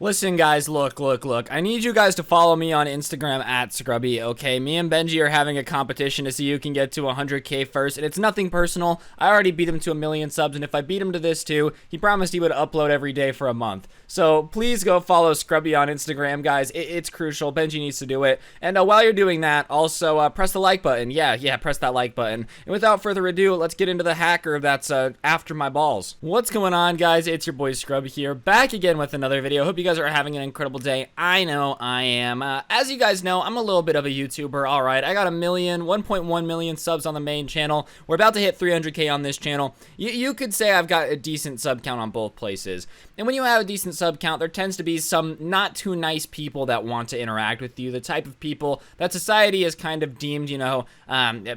Listen, guys, look. I need you guys to follow me on Instagram at Scrubby, okay? Me and Benji are having a competition to see who can get to 100K first, and it's nothing personal. I already beat him to 1,000,000 subs, and if I beat him to this too, he promised he would upload every day for a month. So please go follow Scrubby on Instagram, guys. It's crucial. Benji needs to do it. And while you're doing that, also press the like button. Yeah, press that like button. And without further ado, let's get into the hacker that's after my balls. What's going on, guys? It's your boy Scrubby here, back again with another video. Hope you guys are having an incredible day. I know I am. As you guys know, I'm a little bit of a YouTuber. All right, I got 1.1 million subs on the main channel. We're about to hit 300K on this channel. You could say I've got a decent sub count on both places. And when you have a decent sub count, there tends to be some not too nice people that want to interact with you. The type of people that society has kind of deemed,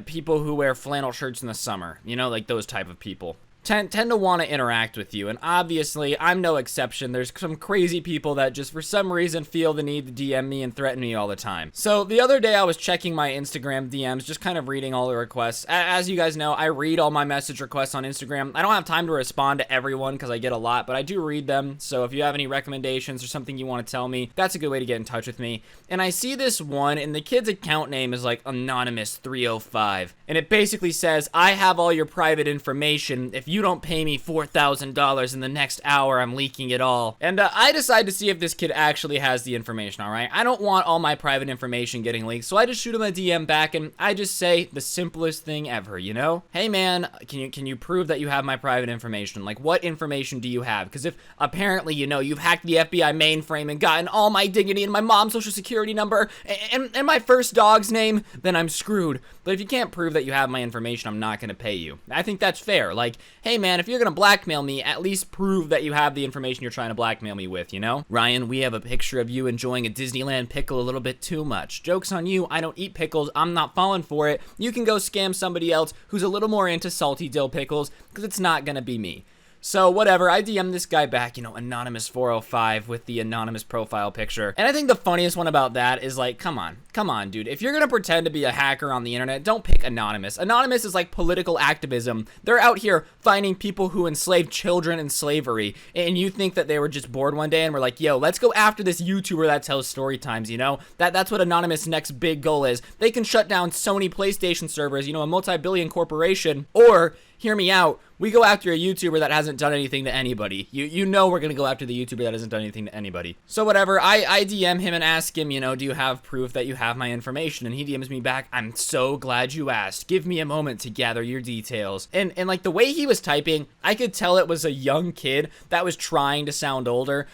people who wear flannel shirts in the summer. Like those type of people. Tend to want to interact with you, and obviously I'm no exception. There's some crazy people that just for some reason feel the need to DM me and threaten me all the time. So the other day I was checking my Instagram DMs, just kind of reading all the requests. As you guys know, I read all my message requests on Instagram. I don't have time to respond to everyone because I get a lot, but I do read them. So if you have any recommendations or something you want to tell me, that's a good way to get in touch with me. And I see this one, and the kid's account name is like Anonymous305, and it basically says, I have all your private information. If you don't pay me $4,000 in the next hour, I'm leaking it all. And I decide to see if this kid actually has the information, all right? I don't want all my private information getting leaked, so I just shoot him a DM back, and I just say the simplest thing ever, Hey man, can you prove that you have my private information? Like, what information do you have? Because if apparently, you've hacked the FBI mainframe and gotten all my dignity and my mom's social security number and my first dog's name, then I'm screwed. But if you can't prove that you have my information, I'm not going to pay you. I think that's fair. Like, hey man, if you're gonna blackmail me, at least prove that you have the information you're trying to blackmail me with, Ryan, we have a picture of you enjoying a Disneyland pickle a little bit too much. Joke's on you, I don't eat pickles, I'm not falling for it. You can go scam somebody else who's a little more into salty dill pickles, because it's not gonna be me. So whatever, I DM this guy back, Anonymous405 with the anonymous profile picture. And I think the funniest one about that is like, come on, dude. If you're gonna pretend to be a hacker on the internet, don't pick Anonymous. Anonymous is like political activism. They're out here finding people who enslaved children in slavery. And you think that they were just bored one day and were like, yo, let's go after this YouTuber that tells story times, That's what Anonymous' next big goal is. They can shut down Sony PlayStation servers, a multi-billion corporation, or hear me out, we go after a YouTuber that hasn't done anything to anybody. We're gonna go after the YouTuber that hasn't done anything to anybody. So whatever, I DM him and ask him, do you have proof that you have my information? And he DMs me back, I'm so glad you asked. Give me a moment to gather your details. And like the way he was typing, I could tell it was a young kid that was trying to sound older.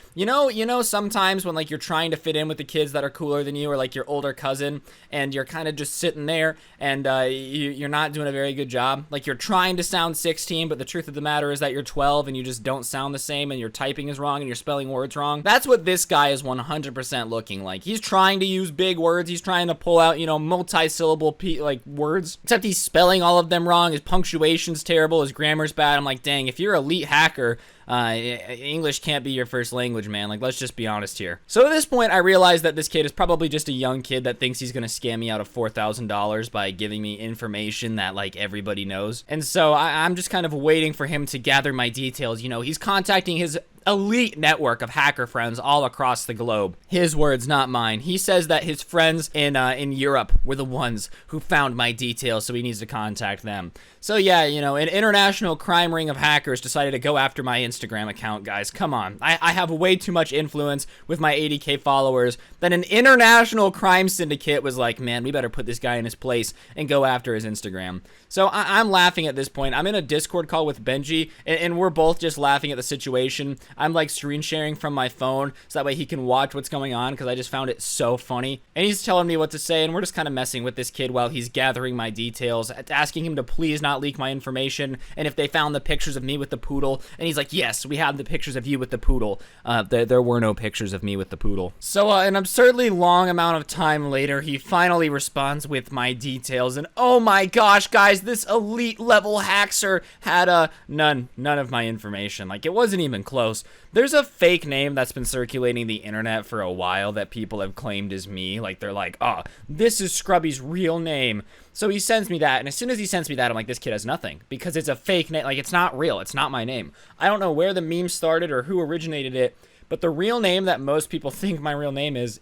Sometimes when like you're trying to fit in with the kids that are cooler than you, or like your older cousin, and you're kind of just sitting there and you're not doing a very good job. Like you're trying to sound 16, but the truth of the matter is that you're 12 and you just don't sound the same, and your typing is wrong and you're spelling words wrong. That's what this guy is 100% looking like. He's trying to use big words. He's trying to pull out, multi-syllable words, except he's spelling all of them wrong. His punctuation's terrible. His grammar's bad. I'm like, dang, if you're an elite hacker, English can't be your first language, man. Like, let's just be honest here. So at this point, I realize that this kid is probably just a young kid that thinks he's gonna scam me out of $4,000 by giving me information that, like, everybody knows. And so I'm just kind of waiting for him to gather my details. He's contacting his elite network of hacker friends all across the globe. His words, not mine. He says that his friends in Europe were the ones who found my details, so he needs to contact them. So yeah, an international crime ring of hackers decided to go after my Instagram account, guys. Come on. I have way too much influence with my 80K followers that an international crime syndicate was like, man, we better put this guy in his place and go after his Instagram. So I'm laughing at this point. I'm in a Discord call with Benji, and we're both just laughing at the situation. I'm like screen sharing from my phone so that way he can watch what's going on, because I just found it so funny. And he's telling me what to say, and we're just kind of messing with this kid while he's gathering my details, asking him to please not leak my information, and if they found the pictures of me with the poodle. And he's like, yes, we have the pictures of you with the poodle. There were no pictures of me with the poodle. So an absurdly long amount of time later, he finally responds with my details, and oh my gosh, guys, this elite level hacker had none of my information. Like, it wasn't even close. There's a fake name that's been circulating the internet for a while that people have claimed is me. Like, they're like, oh, this is Scrubby's real name. So he sends me that, and as soon as he sends me that, I'm like, this kid has nothing, because it's a fake name. Like, it's not real. It's not my name. I don't know where the meme started or who originated it, but the real name that most people think my real name is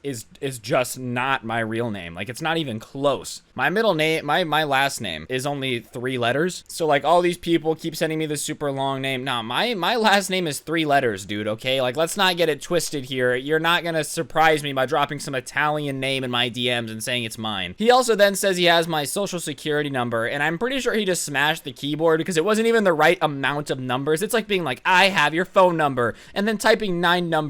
just not my real name. Like, it's not even close. My middle name, my last name is only 3 letters. So like, all these people keep sending me the super long name. Nah, my last name is 3 letters, dude, okay? Like, let's not get it twisted here. You're not gonna surprise me by dropping some Italian name in my DMs and saying it's mine. He also then says he has my social security number, and I'm pretty sure he just smashed the keyboard because it wasn't even the right amount of numbers. It's like being like, I have your phone number, and then typing 9 numbers.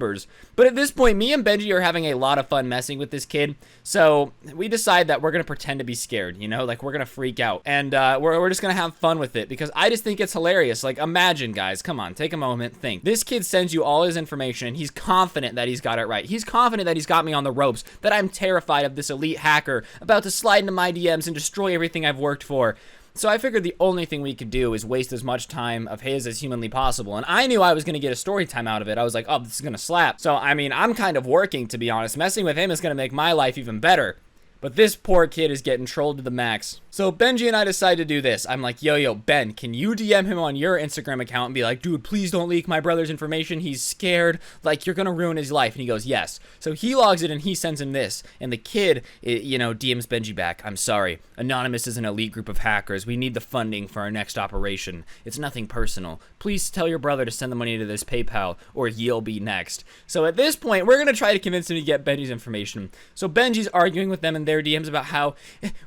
But at this point, me and Benji are having a lot of fun messing with this kid, so we decide that we're gonna pretend to be scared, you know, like we're gonna freak out, and we're just gonna have fun with it because I just think it's hilarious. Like, imagine, guys, come on, take a moment, think. This kid sends you all his information, and he's confident that he's got it right. He's confident that he's got me on the ropes, that I'm terrified of this elite hacker about to slide into my DMs and destroy everything I've worked for. So I figured the only thing we could do is waste as much time of his as humanly possible. And I knew I was going to get a story time out of it. I was like, oh, this is going to slap. So, I mean, I'm kind of working, to be honest. Messing with him is going to make my life even better. But this poor kid is getting trolled to the max. So Benji and I decide to do this. I'm like, yo, Ben, can you DM him on your Instagram account and be like, dude, please don't leak my brother's information. He's scared. Like, you're going to ruin his life. And he goes, yes. So he logs it and he sends him this. And the kid, DMs Benji back. I'm sorry. Anonymous is an elite group of hackers. We need the funding for our next operation. It's nothing personal. Please tell your brother to send the money to this PayPal or you'll be next. So at this point, we're going to try to convince him to get Benji's information. So Benji's arguing with them in their DMs about how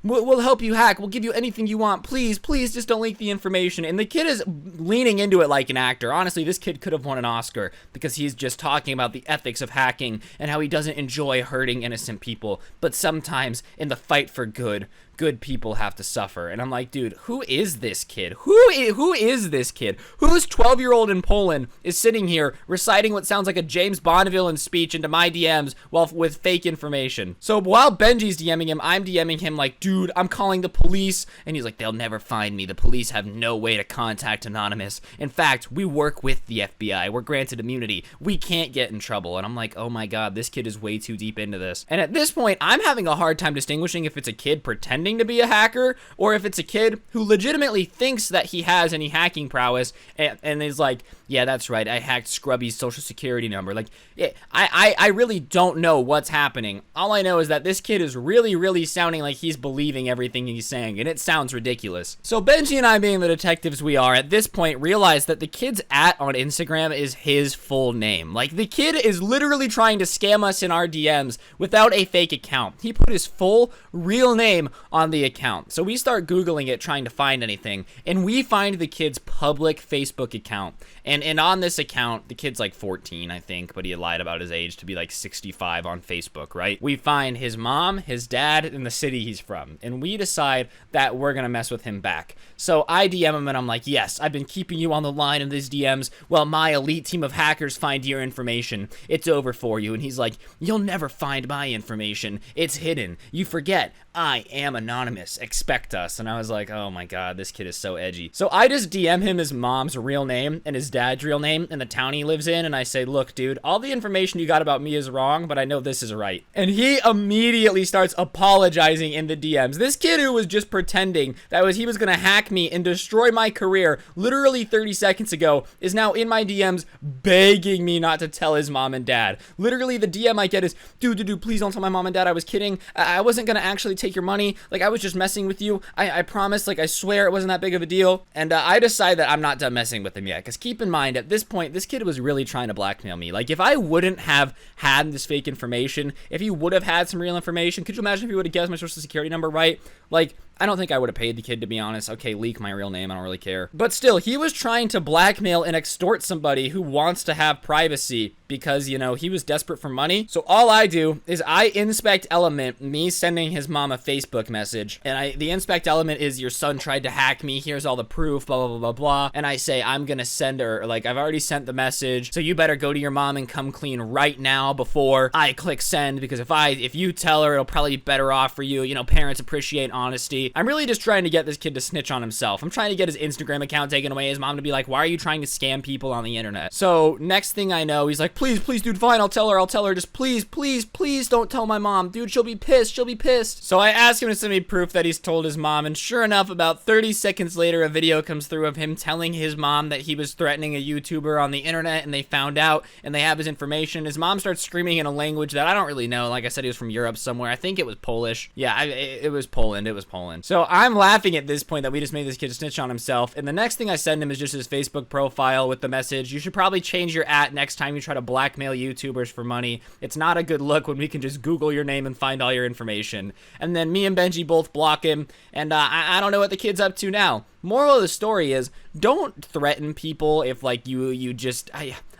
we'll help you hack. We'll give you anything you want. Please just don't leak the information. And the kid is leaning into it like an actor. Honestly, this kid could have won an Oscar because he's just talking about the ethics of hacking and how he doesn't enjoy hurting innocent people. But sometimes in the fight for good people have to suffer. And I'm like, dude, who is this kid? Who is this kid? Whose 12-year-old in Poland is sitting here reciting what sounds like a James Bond villain speech into my DMs with fake information? So while Benji's DMing him, I'm DMing him like, dude, I'm calling the police. And he's like, they'll never find me. The police have no way to contact Anonymous. In fact, we work with the FBI. We're granted immunity. We can't get in trouble. And I'm like, oh my God, this kid is way too deep into this. And at this point, I'm having a hard time distinguishing if it's a kid pretending to be a hacker or if it's a kid who legitimately thinks that he has any hacking prowess and is like, yeah, that's right, I hacked Scrubby's social security number. Like, yeah, I really don't know what's happening. All I know is that this kid is really sounding like he's believing everything he's saying, and it sounds ridiculous. So Benji and I, being the detectives we are, at this point realize that the kid's @ on Instagram is his full name. Like, the kid is literally trying to scam us in our DMs without a fake account. He put his full real name on the account. So we start Googling it, trying to find anything, and we find the kid's public Facebook account. And on this account, the kid's like 14, I think, but he had lied about his age to be like 65 on Facebook, right? We find his mom, his dad, and the city he's from, and we decide that we're gonna mess with him back. So I DM him and I'm like, yes, I've been keeping you on the line in these DMs while my elite team of hackers find your information. It's over for you. And he's like, you'll never find my information. It's hidden. You forget. I am anonymous. Expect us. And I was like, oh my God, this kid is so edgy. So I just DM him his mom's real name and his dad's real name and the town he lives in. And I say, look, dude, all the information you got about me is wrong, but I know this is right. And he immediately starts apologizing in the DMs. This kid who was just pretending that he was going to hack me and destroy my career literally 30 seconds ago is now in my DMs begging me not to tell his mom and dad. Literally the DM I get is, dude, please don't tell my mom and dad. I was kidding. I wasn't going to actually take your money. Like, I was just messing with you. I promise. Like, I swear it wasn't that big of a deal. And I decide that I'm not done messing with him yet. Because keep in mind, at this point, this kid was really trying to blackmail me. Like, if I wouldn't have had this fake information, if he would have had some real information, could you imagine if he would have guessed my social security number right? Like, I don't think I would have paid the kid, to be honest. Okay, leak my real name. I don't really care. But still, he was trying to blackmail and extort somebody who wants to have privacy because, you know, he was desperate for money. So all I do is I inspect element, me sending his mom a Facebook message. And the inspect element is, your son tried to hack me. Here's all the proof, blah, blah, blah, blah, blah. And I say, I'm going to send her, like, I've already sent the message. So you better go to your mom and come clean right now before I click send. Because if you tell her, it'll probably be better off for you. You know, parents appreciate honesty. really just trying to get this kid to snitch on himself. I'm trying to get his Instagram account taken away, his mom to be like, why are you trying to scam people on the internet? So next thing I know, he's like, please, dude, fine, I'll tell her, just please don't tell my mom, dude, she'll be pissed. So I asked him to send me proof that he's told his mom, and sure enough, about 30 seconds later, a video comes through of him telling his mom that he was threatening a YouTuber on the internet, and they found out, and they have his information. His mom starts screaming in a language that I don't really know. Like I said, he was from Europe somewhere. I think it was Polish. Yeah, it was Poland. So I'm laughing at this point that we just made this kid snitch on himself, and the next thing I send him is just his Facebook profile with the message, you should probably change your @ next time you try to blackmail YouTubers for money. It's not a good look when we can just Google your name and find all your information. And then me and Benji both block him, and I don't know what the kid's up to now. Moral of the story is, don't threaten people if, like, you just...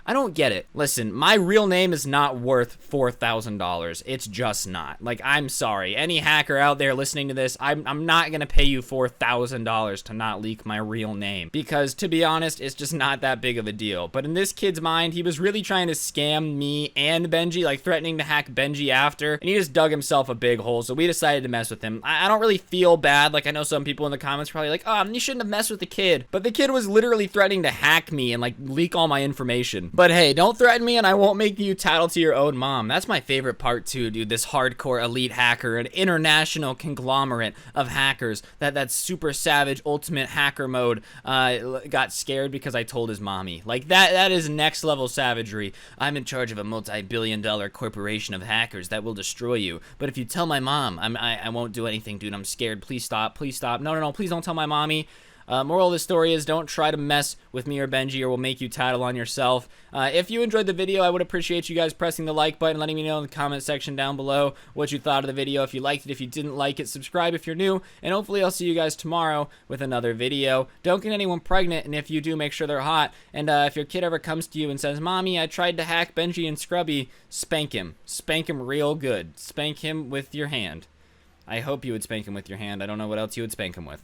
I don't get it. Listen, my real name is not worth $4,000. It's just not. Like, I'm sorry. Any hacker out there listening to this, I'm not gonna pay you $4,000 to not leak my real name. Because, to be honest, it's just not that big of a deal. But in this kid's mind, he was really trying to scam me and Benji, like threatening to hack Benji after, and he just dug himself a big hole, so we decided to mess with him. I don't really feel bad. Like, I know some people in the comments probably like, oh, you shouldn't have messed with the kid. But the kid was literally threatening to hack me and, like, leak all my information. But hey, don't threaten me and I won't make you tattle to your own mom. That's my favorite part too, dude. This hardcore elite hacker, an international conglomerate of hackers, that super savage ultimate hacker mode, got scared because I told his mommy. Like, that is next level savagery. I'm in charge of a multi-billion-dollar corporation of hackers that will destroy you. But if you tell my mom, I won't do anything, dude. I'm scared. Please stop. No, please don't tell my mommy. Moral of the story is, don't try to mess with me or Benji, or we'll make you tattle on yourself. If you enjoyed the video, I would appreciate you guys pressing the like button, letting me know in the comment section down below what you thought of the video. If you liked it, if you didn't like it, subscribe if you're new, and hopefully I'll see you guys tomorrow with another video. Don't get anyone pregnant, and if you do, make sure they're hot. And if your kid ever comes to you and says, Mommy, I tried to hack Benji and Scrubby, spank him. Spank him real good. Spank him with your hand. I hope you would spank him with your hand. I don't know what else you would spank him with.